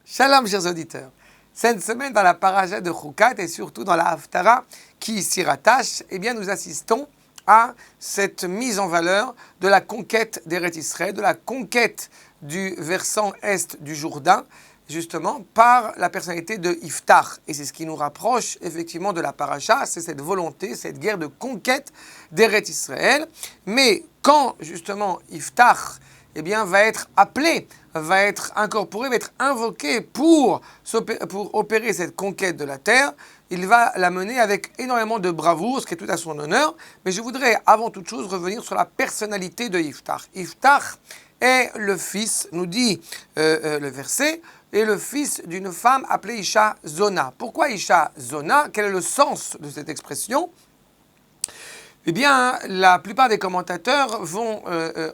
Shalom, chers auditeurs. Cette semaine, dans la paracha de Chukat et surtout dans la Haftara qui s'y rattache, eh bien, nous assistons à cette mise en valeur de la conquête d'Eretz Israël, de la conquête du versant est du Jourdain, justement par la personnalité de Iftach. Et c'est ce qui nous rapproche effectivement de la paracha, c'est cette volonté, cette guerre de conquête d'Eretz Israël. Mais quand justement Iftach va être appelé, va être incorporé, va être invoqué pour opérer cette conquête de la terre, il va la mener avec énormément de bravoure, ce qui est tout à son honneur. Mais je voudrais avant toute chose revenir sur la personnalité de Iftach. Iftach est le fils, nous dit le verset, est le fils d'une femme appelée Isha Zona. Pourquoi Isha Zona? Quel est le sens de cette expression? Eh bien, la plupart des commentateurs vont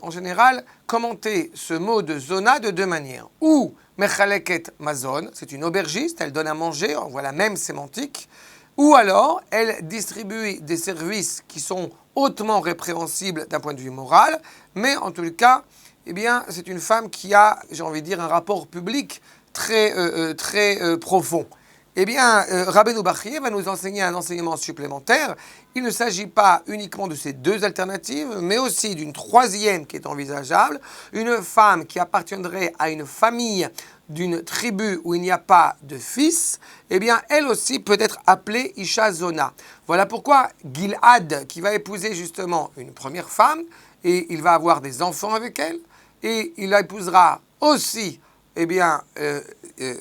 en général commenter ce mot de zona de deux manières. Ou mechaleket mazon, c'est une aubergiste, elle donne à manger, on voit la même sémantique. Ou alors, elle distribue des services qui sont hautement répréhensibles d'un point de vue moral, mais en tout cas, eh bien, c'est une femme qui a, j'ai envie de dire, un rapport public très profond. Eh bien, Rabbeinu Bachye va nous enseigner un enseignement supplémentaire. Il ne s'agit pas uniquement de ces deux alternatives, mais aussi d'une troisième qui est envisageable. Une femme qui appartiendrait à une famille d'une tribu où il n'y a pas de fils, eh bien, elle aussi peut être appelée Isha Zona. Voilà pourquoi Gilad, qui va épouser justement une première femme, et il va avoir des enfants avec elle, et il épousera aussi, eh bien,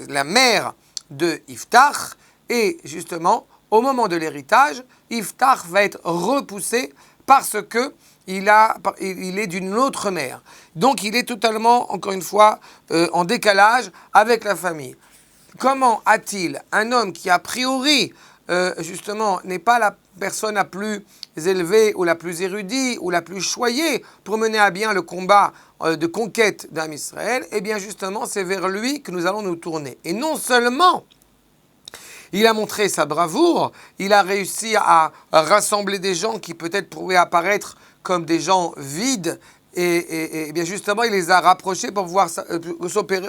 la mère de Iftach, et justement, au moment de l'héritage, Iftach va être repoussé parce que il est d'une autre mère. Donc il est totalement, encore une fois, en décalage avec la famille. Comment a-t-il un homme qui a priori, justement, n'est pas la personne la plus élevée ou la plus érudite ou la plus choyée pour mener à bien le combat de conquête d'Am Israël? Eh bien justement, c'est vers lui que nous allons nous tourner. Et non seulement il a montré sa bravoure, il a réussi à rassembler des gens qui peut-être pouvaient apparaître comme des gens vides, et bien justement, il les a rapprochés pour pouvoir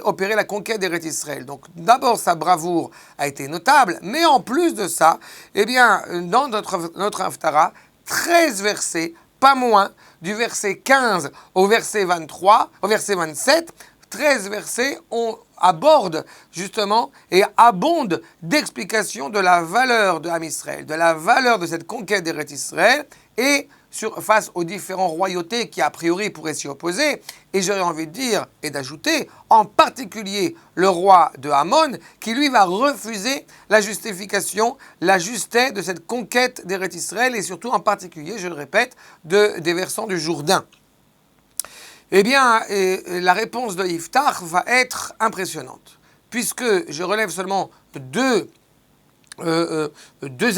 opérer la conquête d'Eretz Israël. Donc d'abord, sa bravoure a été notable, mais en plus de ça, eh bien, dans notre Haftara, 13 versets, pas moins, du verset 15 au verset 23, au verset 27, 13 versets abordent justement et abondent d'explications de la valeur de Am Israël, de la valeur de cette conquête d'Eretz Israël, et face aux différentes royautés qui a priori pourraient s'y opposer, et j'aurais envie de dire et d'ajouter, en particulier le roi de Hamon, qui lui va refuser la justification, la justesse de cette conquête d'Eretz Israël, et surtout en particulier, je le répète, des versants du Jourdain. Eh bien, la réponse de Iftach va être impressionnante, puisque je relève seulement deux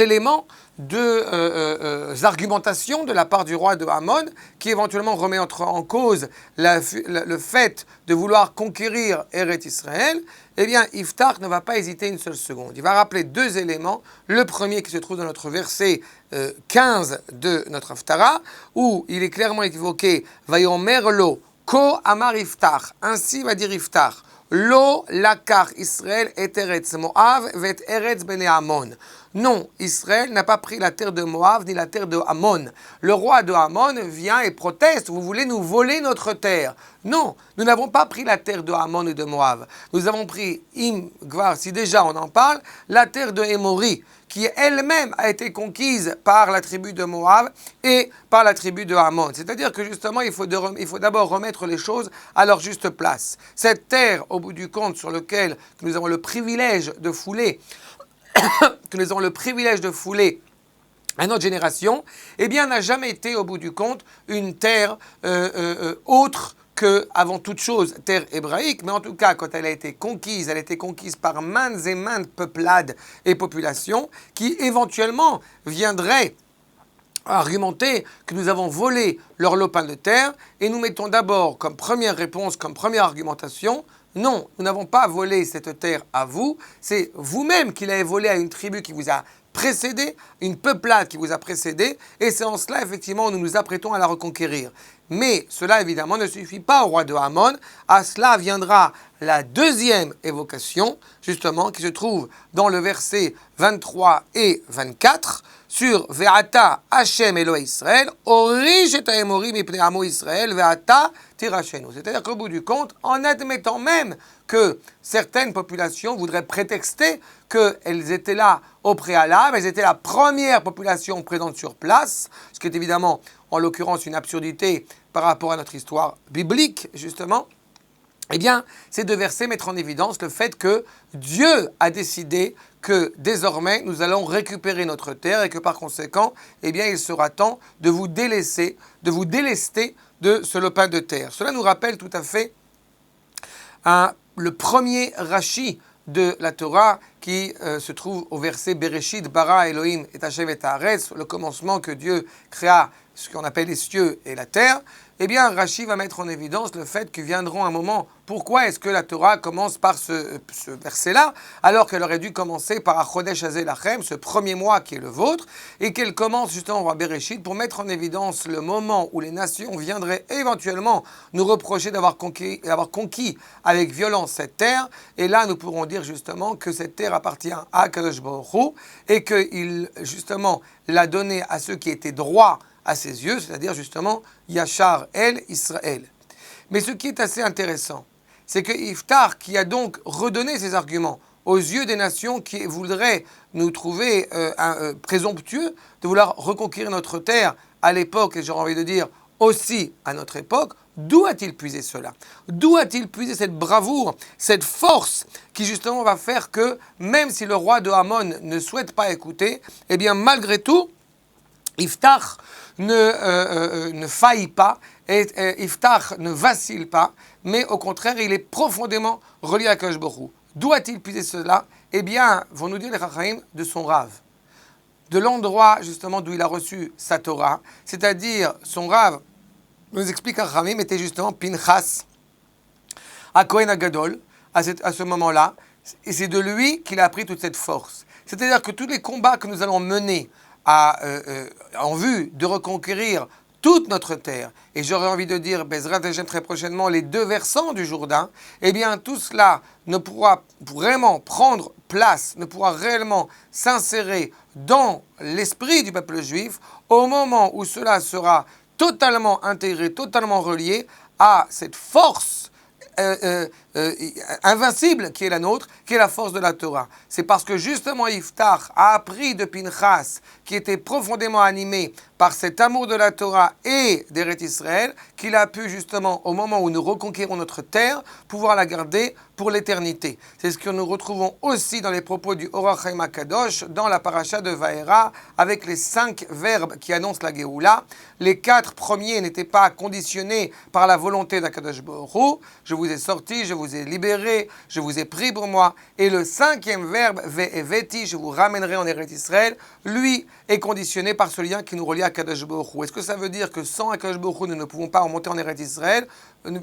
éléments, deux argumentations de la part du roi de Hamon, qui éventuellement remet en cause le fait de vouloir conquérir Eretz Israël. Eh bien, Iftach ne va pas hésiter une seule seconde. Il va rappeler deux éléments. Le premier qui se trouve dans notre verset 15 de notre Haftara, où il est clairement évoqué « Vayomer lo ko amar Iftach » ainsi va dire Iftach. Lo lakar Israël et Eretz Moav vet Eretz bene Hamon. Non, Israël n'a pas pris la terre de Moav ni la terre de Hamon. Le roi de Hamon vient et proteste. Vous voulez nous voler notre terre? Non, nous n'avons pas pris la terre de Hamon et de Moav. Nous avons pris, si déjà on en parle, la terre de Émori, qui elle-même a été conquise par la tribu de Moav et par la tribu de Hamon. C'est-à-dire que justement, il faut d'abord remettre les choses à leur juste place. Cette terre, au bout du compte, sur laquelle nous avons le privilège de fouler, à notre génération, eh bien, n'a jamais été, au bout du compte, une terre autre que, avant toute chose, terre hébraïque, mais en tout cas, quand elle a été conquise par maintes et maintes peuplades et populations qui, éventuellement, viendraient argumenter que nous avons volé leur lopin de terre, et nous mettons d'abord comme première réponse, comme première argumentation, non, nous n'avons pas volé cette terre à vous, c'est vous-même qui l'avez volée à une tribu qui vous a précédé, une peuplade qui vous a précédé, et c'est en cela, effectivement, nous nous apprêtons à la reconquérir. Mais cela, évidemment, ne suffit pas au roi de Hamon. À cela viendra la deuxième évocation, justement, qui se trouve dans le verset 23 et 24, sur Ve'ata Hashem Elohei Israël, Orish et Haemorim mipnei amo Israël, Ve'ata tirachenu. C'est-à-dire qu'au bout du compte, en admettant même que certaines populations voudraient prétexter qu'elles étaient là au préalable, elles étaient la première population présente sur place, ce qui est évidemment, en l'occurrence, une absurdité par rapport à notre histoire biblique, justement. Eh bien, ces deux versets mettent en évidence le fait que Dieu a décidé que désormais nous allons récupérer notre terre et que par conséquent, eh bien, il sera temps de vous délaisser, de vous délester de ce lopin de terre. Cela nous rappelle tout à fait le premier Rashi de la Torah qui se trouve au verset Bereshit bara Elohim et Hashem et Haaretz, le commencement que Dieu créa ce qu'on appelle les cieux et la terre. Eh bien, Rashi va mettre en évidence le fait que viendront un moment. Pourquoi est-ce que la Torah commence par ce verset-là, alors qu'elle aurait dû commencer par Achodesh Hazeh Lachem, ce premier mois qui est le vôtre, et qu'elle commence justement à Bereshit pour mettre en évidence le moment où les nations viendraient éventuellement nous reprocher d'avoir conquis avec violence cette terre. Et là, nous pourrons dire justement que cette terre appartient à Kadosh Baruch Hu et qu'il justement l'a donnée à ceux qui étaient droits à ses yeux, c'est-à-dire justement Yachar El Israël. Mais ce qui est assez intéressant, c'est que Iftar, qui a donc redonné ses arguments aux yeux des nations qui voudraient nous trouver présomptueux de vouloir reconquérir notre terre à l'époque, et j'aurais envie de dire aussi à notre époque, d'où a-t-il puisé cela? D'où a-t-il puisé cette bravoure, cette force qui justement va faire que, même si le roi de Hamon ne souhaite pas écouter, eh bien malgré tout, Iftar ne faillit pas, et Iftar ne vacille pas, mais au contraire, il est profondément relié à Kadosh Baruch Hu. D'où a-t-il puisé cela? Eh bien, vont nous dire les Chachamim, de son Rav, de l'endroit justement d'où il a reçu sa Torah, c'est-à-dire son Rav, nous explique les Chachamim, était justement Pinchas, à Kohen Agadol, à ce moment-là, et c'est de lui qu'il a appris toute cette force. C'est-à-dire que tous les combats que nous allons mener en vue de reconquérir toute notre terre, et j'aurais envie de dire, Bezrat Hashem très prochainement, les deux versants du Jourdain, eh bien tout cela ne pourra vraiment prendre place, ne pourra réellement s'insérer dans l'esprit du peuple juif au moment où cela sera totalement intégré, totalement relié à cette force invincible qui est la nôtre, qui est la force de la Torah. C'est parce que justement Iftar a appris de Pinchas, qui était profondément animé par cet amour de la Torah et d'Eretz Israël, qu'il a pu justement, au moment où nous reconquérons notre terre, pouvoir la garder pour l'éternité. C'est ce que nous retrouvons aussi dans les propos du Orach Chaim HaKadosh, dans la paracha de Vaera, avec les 5 verbes qui annoncent la Géoula. Les 4 premiers n'étaient pas conditionnés par la volonté d'Akadosh Baruch Hu. Je vous ai sorti, je vous ai libéré, je vous ai pris pour moi. Et le 5e verbe, Ve'eveti, je vous ramènerai en Eretz Israël, lui est conditionné par ce lien qui nous relie à Akadosh Baruch Hu. Est-ce que ça veut dire que sans Akadosh Baruch Hu, nous ne pouvons pas remonter en Eretz Israël?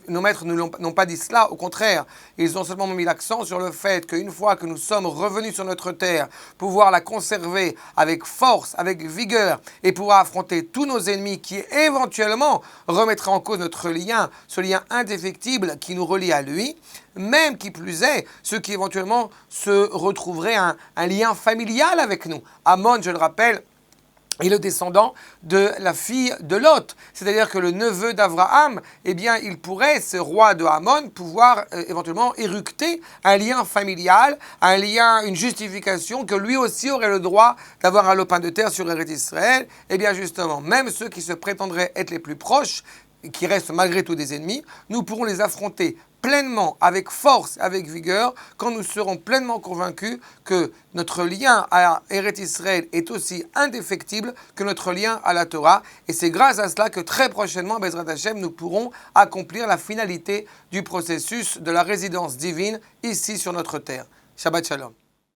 Nos maîtres n'ont pas dit cela, au contraire, ils ont seulement mis l'accent sur le fait qu'une fois que nous sommes revenus sur notre terre, pouvoir la conserver avec force, avec vigueur, et pouvoir affronter tous nos ennemis qui éventuellement remettraient en cause notre lien, ce lien indéfectible qui nous relie à lui, même qui plus est, ceux qui éventuellement se retrouveraient un lien familial avec nous. Hamon, je le rappelle, est le descendant de la fille de Lot. C'est-à-dire que le neveu d'Abraham, eh bien, il pourrait, ce roi de Hamon, pouvoir éventuellement éructer un lien familial, un lien, une justification, que lui aussi aurait le droit d'avoir un lopin de terre sur Eretz Israël. Eh bien, justement, même ceux qui se prétendraient être les plus proches, qui restent malgré tout des ennemis, nous pourrons les affronter pleinement, avec force, avec vigueur, quand nous serons pleinement convaincus que notre lien à Eretz Israël est aussi indéfectible que notre lien à la Torah. Et c'est grâce à cela que très prochainement, Bezrat Hashem, nous pourrons accomplir la finalité du processus de la résidence divine ici sur notre terre. Shabbat Shalom.